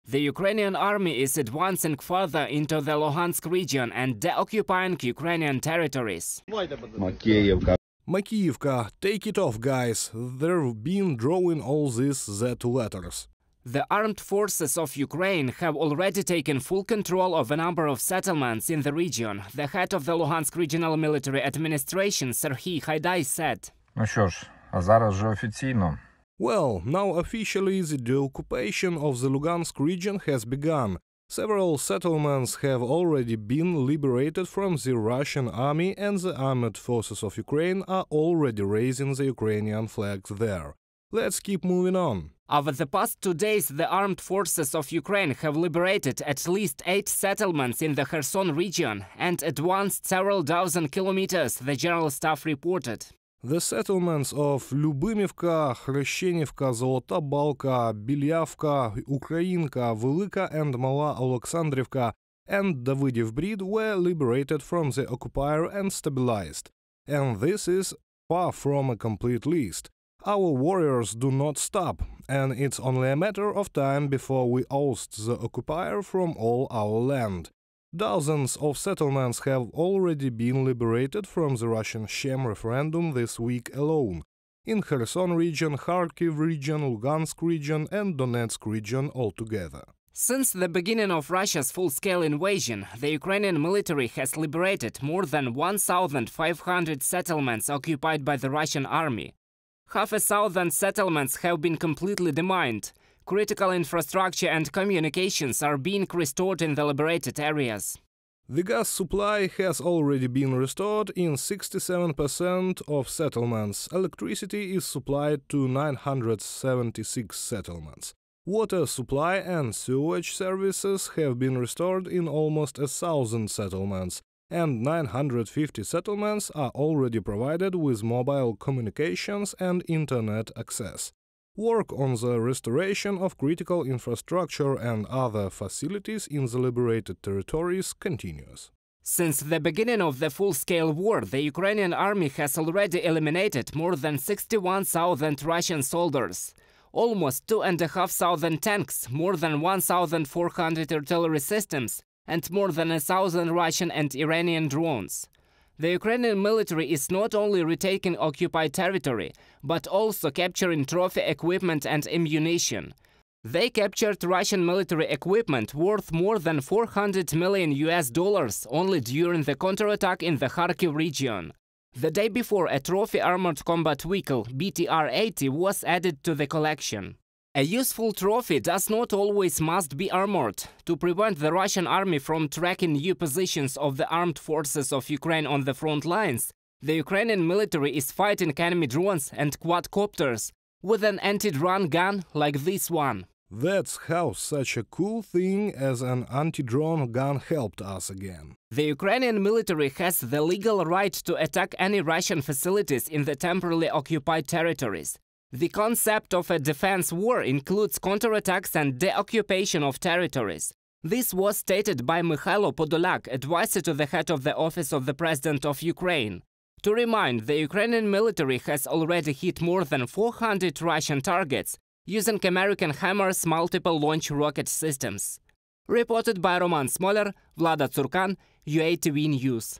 The Ukrainian army is advancing further into the Luhansk region and deoccupying Ukrainian territories. Makiyivka, take it off, guys. They've been drawing all these Z letters. The armed forces of Ukraine have already taken full control of a number of settlements in the region, the head of the Luhansk Regional Military Administration, Serhiy Haidai, said. Ну що ж, а зараз же офіційно. Well, now officially the deoccupation of the Lugansk region has begun. Several settlements have already been liberated from the Russian army, and the armed forces of Ukraine are already raising the Ukrainian flags there. Let's keep moving on. Over the past 2 days, the armed forces of Ukraine have liberated at least 8 settlements in the Kherson region and advanced several dozen kilometers, the General Staff reported. The settlements of Любимівка, Хрещенівка, Золота Балка, Білявка, Українка, Велика and Mala Oleksandrivka and Davidov Brid were liberated from the occupier and stabilized. And this is far from a complete list. Our warriors do not stop, and it's only a matter of time before we oust the occupier from all our land. Dozens of settlements have already been liberated from the Russian Shem referendum this week alone. In Kherson region, Kharkiv region, Luhansk region and Donetsk region altogether. Since the beginning of Russia's full-scale invasion, the Ukrainian military has liberated more than 1,500 settlements occupied by the Russian army. Half a thousand settlements have been completely demined. Critical infrastructure and communications are being restored in the liberated areas. The gas supply has already been restored in 67% of settlements. Electricity is supplied to 976 settlements. Water supply and sewage services have been restored in almost 1,000 settlements, and 950 settlements are already provided with mobile communications and internet access. Work on the restoration of critical infrastructure and other facilities in the liberated territories continues. Since the beginning of the full-scale war, the Ukrainian army has already eliminated more than 61,000 Russian soldiers, almost 2,500 tanks, more than 1,400 artillery systems, and more than 1,000 Russian and Iranian drones. The Ukrainian military is not only retaking occupied territory, but also capturing trophy equipment and ammunition. They captured Russian military equipment worth more than $400 million only during the counterattack in the Kharkiv region. The day before, a trophy armored combat vehicle, BTR-80, was added to the collection. A useful trophy does not always must be armored. To prevent the Russian army from tracking new positions of the armed forces of Ukraine on the front lines, the Ukrainian military is fighting enemy drones and quadcopters with an anti-drone gun like this one. That's how such a cool thing as an anti-drone gun helped us again. The Ukrainian military has the legal right to attack any Russian facilities in the temporarily occupied territories. The concept of a defense war includes counterattacks and deoccupation of territories. This was stated by Mikhailo Podolyak, advisor to the head of the Office of the President of Ukraine. To remind, the Ukrainian military has already hit more than 400 Russian targets using American HIMARS multiple launch rocket systems. Reported by Roman Smoler, Vlada Tsurkan, UATV News.